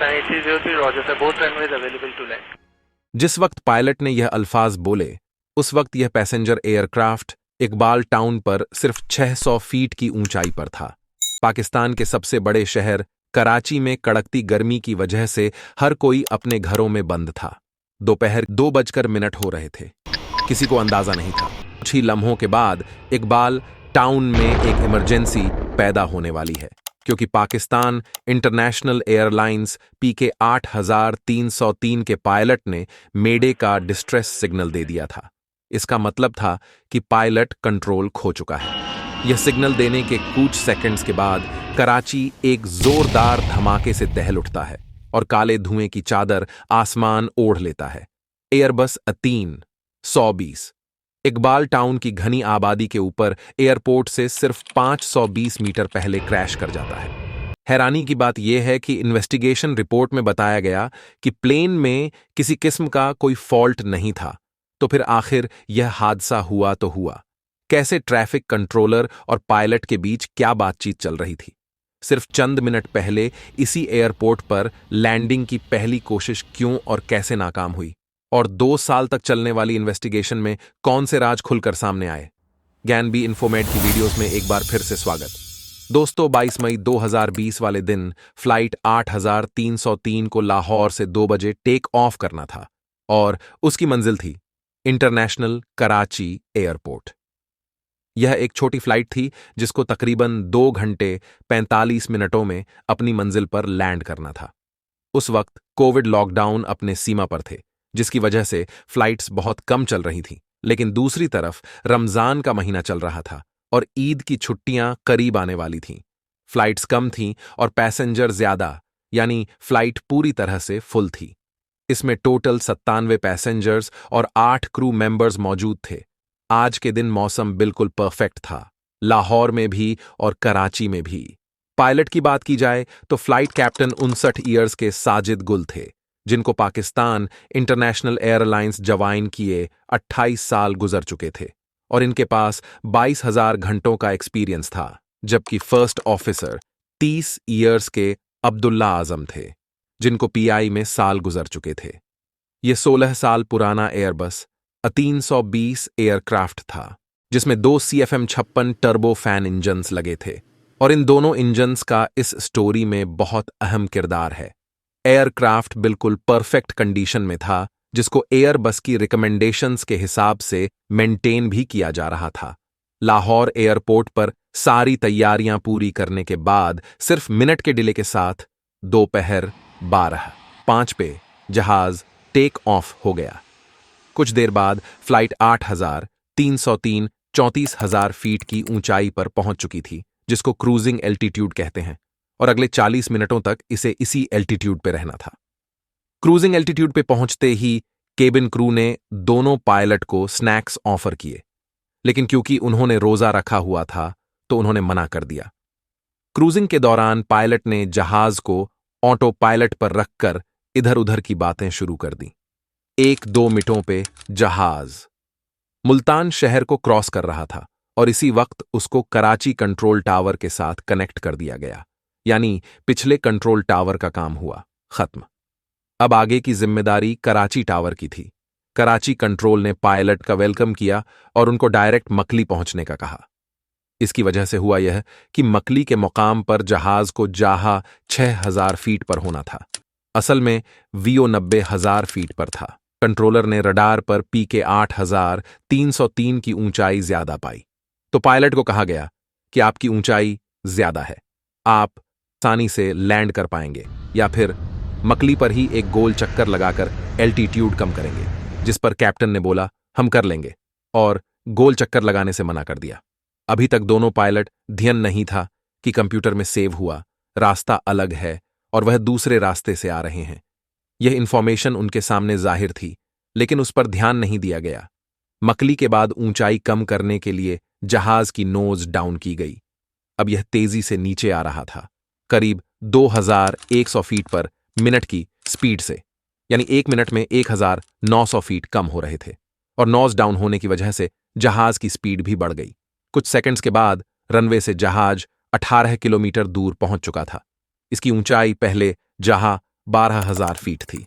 9303 Roger sir, both runways available to land. जिस वक्त pilot ने यह अल्फाज बोले उस वक्त यह पैसेंजर एयरक्राफ्ट इकबाल टाउन पर सिर्फ 600 फीट की ऊंचाई पर था। पाकिस्तान के सबसे बड़े शहर कराची में कड़कती गर्मी की वजह से हर कोई अपने घरों में बंद था। दोपहर 2:00 हो रहे थे। किसी को अंदाजा नहीं था कुछ ही लम्हों के बाद इकबाल टाउन में एक इमरजेंसी पैदा होने वाली है, क्योंकि पाकिस्तान इंटरनेशनल एयरलाइंस PK 8303 के पायलट ने मेडे का डिस्ट्रेस सिग्नल दे दिया था। इसका मतलब था कि पायलट कंट्रोल खो चुका है। यह सिग्नल देने के कुछ सेकंड्स के बाद कराची एक जोरदार धमाके से दहल उठता है और काले धुएं की चादर आसमान ओढ़ लेता है। एयरबस A3 120 इकबाल टाउन की घनी आबादी के ऊपर एयरपोर्ट से सिर्फ 520 मीटर पहले क्रैश कर जाता है। हैरानी की बात यह है कि इन्वेस्टिगेशन रिपोर्ट में बताया गया कि प्लेन में किसी किस्म का कोई फॉल्ट नहीं था। तो फिर आखिर यह हादसा हुआ तो हुआ कैसे? ट्रैफिक कंट्रोलर और पायलट के बीच क्या बातचीत चल रही थी? सिर्फ चंद मिनट पहले इसी एयरपोर्ट पर लैंडिंग की पहली कोशिश क्यों और कैसे नाकाम हुई? और 2 साल तक चलने वाली इन्वेस्टिगेशन में कौन से राज खुलकर सामने आए? ज्ञान बी इन्फोमेट की वीडियोस में एक बार फिर से स्वागत। दोस्तों, 22 मई 2020 वाले दिन फ्लाइट 8303 को लाहौर से 2 बजे टेक ऑफ करना था और उसकी मंजिल थी इंटरनेशनल कराची एयरपोर्ट। यह एक छोटी फ्लाइट थी जिसको तकरीबन 2 घंटे 45 मिनटों में अपनी मंजिल पर लैंड करना था। उस वक्त कोविड लॉकडाउन अपने सीमा पर थे, जिसकी वजह से फ्लाइट्स बहुत कम चल रही थीं। लेकिन दूसरी तरफ रमजान का महीना चल रहा था और ईद की छुट्टियां करीब आने वाली थीं। फ्लाइट्स कम थीं और पैसेंजर ज्यादा, यानी फ्लाइट पूरी तरह से फुल थी। इसमें टोटल 97 पैसेंजर्स और 8 क्रू मेंबर्स मौजूद थे। आज के दिन मौसम बिल्कुल परफेक्ट था, लाहौर में भी और कराची में भी। पायलट की बात की जाए तो फ्लाइट कैप्टन 59 ईयर्स के साजिद गुल थे, जिनको पाकिस्तान इंटरनेशनल एयरलाइंस ज्वाइन किए 28 साल गुजर चुके थे और इनके पास 22,000 घंटों का एक्सपीरियंस था। जबकि फर्स्ट ऑफिसर 30 ईयर्स के अब्दुल्ला आजम थे, जिनको PI में साल गुजर चुके थे। यह 16 साल पुराना एयरबस A320 एयरक्राफ्ट था, जिसमें 2 CFM56 टर्बो फैन इंजन्स लगे थे और इन दोनों इंजन्स का इस स्टोरी में बहुत अहम किरदार है। एयरक्राफ्ट बिल्कुल परफेक्ट कंडीशन में था, जिसको एयरबस की रिकमेंडेशंस के हिसाब से मेंटेन भी किया जा रहा था। लाहौर एयरपोर्ट पर सारी तैयारियां पूरी करने के बाद सिर्फ मिनट के डिले के साथ दोपहर 12:05 पे जहाज टेक ऑफ हो गया। कुछ देर बाद फ्लाइट 8303 34,000 फीट की ऊंचाई पर पहुंच चुकी थी, जिसको क्रूजिंग एल्टीट्यूड कहते हैं, और अगले 40 मिनटों तक इसे इसी एल्टीट्यूड पे रहना था। क्रूजिंग एल्टीट्यूड पे पहुंचते ही केबिन क्रू ने दोनों पायलट को स्नैक्स ऑफर किए, लेकिन क्योंकि उन्होंने रोजा रखा हुआ था तो उन्होंने मना कर दिया। क्रूजिंग के दौरान पायलट ने जहाज को ऑटो पायलट पर रखकर इधर उधर की बातें शुरू कर दी। 1-2 मिनटों पे जहाज मुल्तान शहर को क्रॉस कर रहा था और इसी वक्त उसको कराची कंट्रोल टावर के साथ कनेक्ट कर दिया गया, यानी पिछले कंट्रोल टावर का काम हुआ खत्म। अब आगे की जिम्मेदारी कराची टावर की थी। कराची कंट्रोल ने पायलट का वेलकम किया और उनको डायरेक्ट मकली पहुंचने का कहा। इसकी वजह से हुआ यह कि मकली के मुकाम पर जहाज को जाहा 6,000 फीट पर होना था। असल में VO 90,000 फीट पर था। कंट्रोलर ने रडार पर PK 8303 की ऊंचाई ज्यादा पाई, तो पायलट को कहा गया कि आपकी ऊंचाई ज्यादा है, आप आसानी से लैंड कर पाएंगे, या फिर मकली पर ही एक गोल चक्कर लगाकर एल्टीट्यूड कम करेंगे। जिस पर कैप्टन ने बोला हम कर लेंगे और गोल चक्कर लगाने से मना कर दिया। अभी तक दोनों पायलट ध्यान नहीं था कि कंप्यूटर में सेव हुआ रास्ता अलग है और वह दूसरे रास्ते से आ रहे हैं। यह इंफॉर्मेशन उनके सामने जाहिर थी, लेकिन उस पर ध्यान नहीं दिया गया। मकली के बाद ऊंचाई कम करने के लिए जहाज की नोज डाउन की गई। अब यह तेजी से नीचे आ रहा था, करीब 2100 फीट पर मिनट की स्पीड से, यानी 1 मिनट में 1900 फीट कम हो रहे थे, और नोज डाउन होने की वजह से जहाज की स्पीड भी बढ़ गई। कुछ सेकंड्स के बाद रनवे से जहाज 18 किलोमीटर दूर पहुंच चुका था। इसकी ऊंचाई पहले जहां 12,000 फीट थी,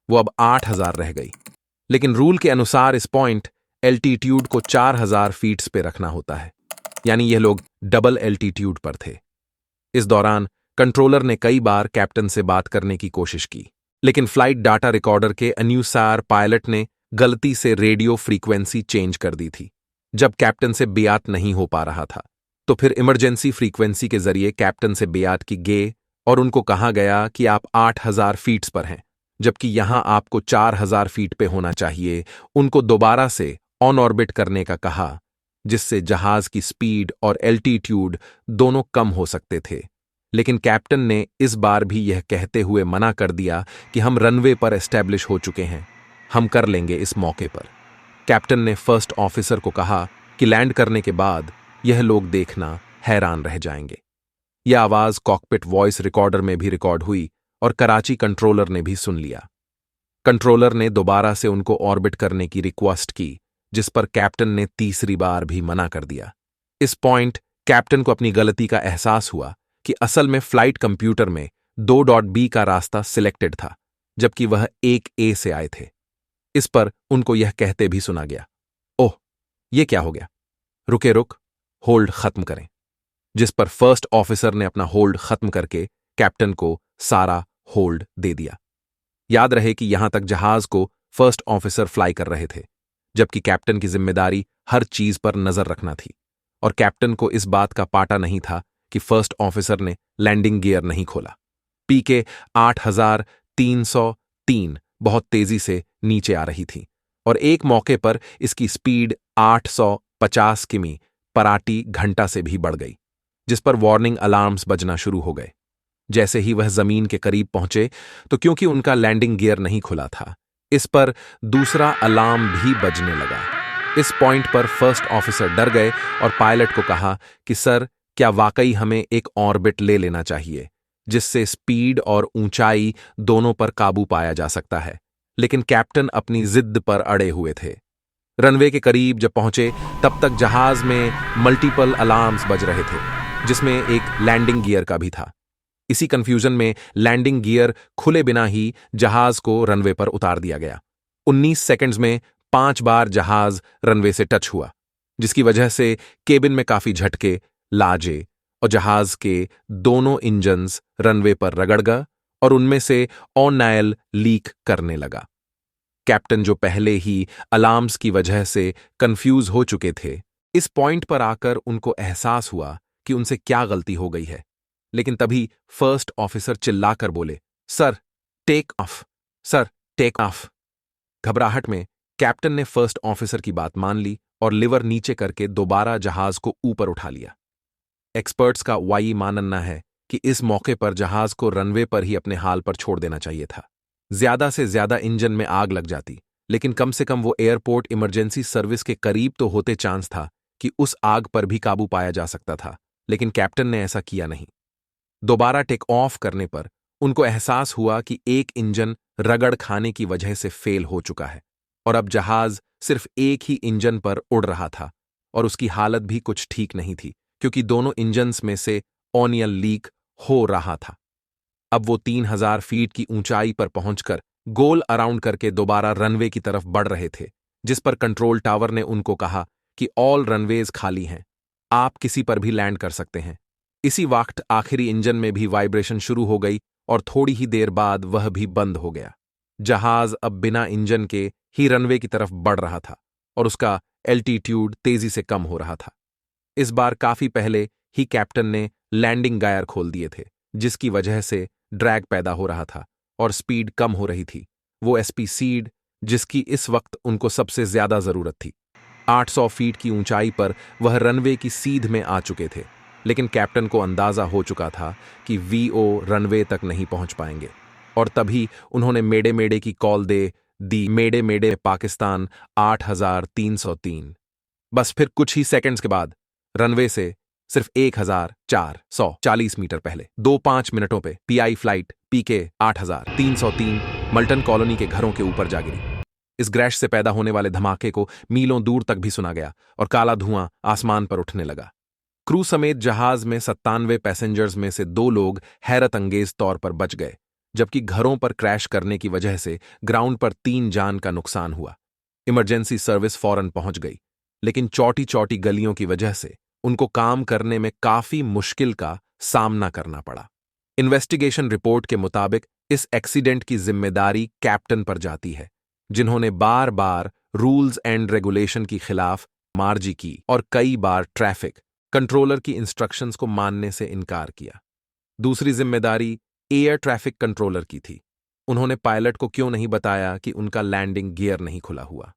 वो अब 8,000 रह गई। लेकिन रूल के अनुसार इस पॉइंट एल्टीट्यूड को 4,000 फीट्स पे रखना होता है, यानी यह लोग डबल एल्टीट्यूड पर थे। इस दौरान कंट्रोलर ने कई बार कैप्टन से बात करने की कोशिश की, लेकिन फ्लाइट डाटा रिकॉर्डर के अनुसार पायलट ने गलती से रेडियो फ्रीक्वेंसी चेंज कर दी थी। जब कैप्टन से बेआत नहीं हो पा रहा था, तो फिर इमरजेंसी फ्रीक्वेंसी के जरिए कैप्टन से बेआत की गए और उनको कहा गया कि आप 8,000 फीट्स पर हैं, जबकि यहां आपको 4,000 फीट पे होना चाहिए। उनको दोबारा से ऑन ऑर्बिट करने का कहा, जिससे जहाज की स्पीड और एल्टीट्यूड दोनों कम हो सकते थे। लेकिन कैप्टन ने इस बार भी यह कहते हुए मना कर दिया कि हम रनवे पर एस्टैब्लिश हो चुके हैं, हम कर लेंगे इस मौके पर। कैप्टन ने फर्स्ट ऑफिसर को कहा कि लैंड करने के बाद यह लोग देखना हैरान रह जाएंगे। यह आवाज कॉकपिट वॉइस रिकॉर्डर में भी रिकॉर्ड हुई और कराची कंट्रोलर ने भी सुन लिया। कंट्रोलर ने दोबारा से उनको ऑर्बिट करने की रिक्वेस्ट की, जिस पर कैप्टन ने तीसरी बार भी मना कर दिया। इस पॉइंट कैप्टन को अपनी गलती का एहसास हुआ कि असल में फ्लाइट कंप्यूटर में 2.B का रास्ता सिलेक्टेड था, जबकि वह 1A से आए थे। इस पर उनको यह कहते भी सुना गया, ओह, यह क्या हो गया, रुक, होल्ड खत्म करें। जिस पर फर्स्ट ऑफिसर ने अपना होल्ड खत्म करके कैप्टन को सारा होल्ड दे दिया। याद रहे कि यहां तक जहाज को फर्स्ट ऑफिसर फ्लाई कर रहे थे, जबकि कैप्टन की जिम्मेदारी हर चीज पर नजर रखना थी, और कैप्टन को इस बात का पाटा नहीं था कि फर्स्ट ऑफिसर ने लैंडिंग गियर नहीं खोला। पीके 8,303 बहुत तेजी से नीचे आ रही थी और एक मौके पर इसकी स्पीड 850 किमी पराटी घंटा से भी बढ़ गई, जिस पर वार्निंग अलार्म्स बजना शुरू हो गए। जैसे ही वह जमीन के करीब पहुंचे, तो क्योंकि उनका लैंडिंग गियर नहीं खुला था, इस पर दूसरा अलार्म भी बजने लगा। इस पॉइंट पर फर्स्ट ऑफिसर डर गए और पायलट को कहा कि सर, क्या वाकई हमें एक ऑर्बिट ले लेना चाहिए, जिससे स्पीड और ऊंचाई दोनों पर काबू पाया जा सकता है। लेकिन कैप्टन अपनी जिद पर अड़े हुए थे। रनवे के करीब जब पहुंचे, तब तक जहाज में मल्टीपल अलार्म्स बज रहे थे, जिसमें एक लैंडिंग गियर का भी था। इसी कंफ्यूजन में लैंडिंग गियर खुले बिना ही जहाज को रनवे पर उतार दिया गया। 19 सेकंड्स में 5 बार जहाज रनवे से टच हुआ, जिसकी वजह से केबिन में काफी झटके लाजे और जहाज के दोनों इंजन्स रनवे पर रगड़ गए और उनमें से ऑन लीक करने लगा। कैप्टन, जो पहले ही अलार्म्स की वजह से कंफ्यूज हो चुके थे, इस पॉइंट पर आकर उनको एहसास हुआ कि उनसे क्या गलती हो गई है। लेकिन तभी फर्स्ट ऑफिसर चिल्लाकर बोले, sir take off, sir take off. घबराहट में कैप्टन ने फर्स्ट ऑफिसर की बात मान ली और लिवर नीचे करके दोबारा जहाज को ऊपर उठा लिया। एक्सपर्ट्स का वाई मानना है कि इस मौके पर जहाज को रनवे पर ही अपने हाल पर छोड़ देना चाहिए था। ज्यादा से ज्यादा इंजन में आग लग जाती, लेकिन कम से कम वो एयरपोर्ट इमरजेंसी सर्विस के करीब तो होते चांस था कि उस आग पर भी काबू पाया जा सकता था। लेकिन कैप्टन ने ऐसा किया नहीं। दोबारा टेक ऑफ करने पर उनको एहसास हुआ कि एक इंजन रगड़ खाने की वजह से फेल हो चुका है और अब जहाज सिर्फ एक ही इंजन पर उड़ रहा था और उसकी हालत भी कुछ ठीक नहीं थी, क्योंकि दोनों इंजन्स में से ऑनियल लीक हो रहा था। अब वो 3,000 फीट की ऊंचाई पर पहुंचकर गोल अराउंड करके दोबारा रनवे की तरफ बढ़ रहे थे, जिस पर कंट्रोल टावर ने उनको कहा कि ऑल रनवेज खाली हैं, आप किसी पर भी लैंड कर सकते हैं। इसी वक्त आखिरी इंजन में भी वाइब्रेशन शुरू हो गई और थोड़ी ही देर बाद वह भी बंद हो गया। जहाज अब बिना इंजन के ही रनवे की तरफ बढ़ रहा था और उसका एल्टीट्यूड तेजी से कम हो रहा था। इस बार काफी पहले ही कैप्टन ने लैंडिंग गायर खोल दिए थे, जिसकी वजह से ड्रैग पैदा हो रहा था और स्पीड कम हो रही थी। वो एसपी सीड, जिसकी इस वक्त उनको सबसे ज्यादा जरूरत थी। 800 फीट की ऊंचाई पर वह रनवे की सीध में आ चुके थे, लेकिन कैप्टन को अंदाजा हो चुका था कि वीओ रनवे तक नहीं पहुंच पाएंगे और तभी उन्होंने मेडे मेडे की कॉल दे दी। मेडे मेडे पाकिस्तान 8,303। बस फिर कुछ ही सेकंड्स के बाद रनवे से सिर्फ 1,440 मीटर पहले 2-5 मिनटों पे पीआई फ्लाइट पीके 8,303 मल्टन कॉलोनी के घरों के ऊपर जा गिरी। इस क्रैश से पैदा होने वाले धमाके को मीलों दूर तक भी सुना गया और काला धुआं आसमान पर उठने लगा। क्रू समेत जहाज में 97 पैसेंजर्स में से 2 लोग हैरत अंगेज तौर पर बच गए, जबकि घरों पर क्रैश करने की वजह से ग्राउंड पर 3 जान का नुकसान हुआ। इमरजेंसी सर्विस फौरन पहुंच गई, लेकिन चौटी चौटी गलियों की वजह से उनको काम करने में काफी मुश्किल का सामना करना पड़ा। इन्वेस्टिगेशन रिपोर्ट के मुताबिक इस एक्सीडेंट की जिम्मेदारी कैप्टन पर जाती है, जिन्होंने बार बार रूल्स एंड रेगुलेशन की खिलाफ मार्जी की और कई बार ट्रैफिक कंट्रोलर की इंस्ट्रक्शंस को मानने से इनकार किया। दूसरी जिम्मेदारी एयर ट्रैफिक कंट्रोलर की थी। उन्होंने पायलट को क्यों नहीं बताया कि उनका लैंडिंग गियर नहीं खुला हुआ।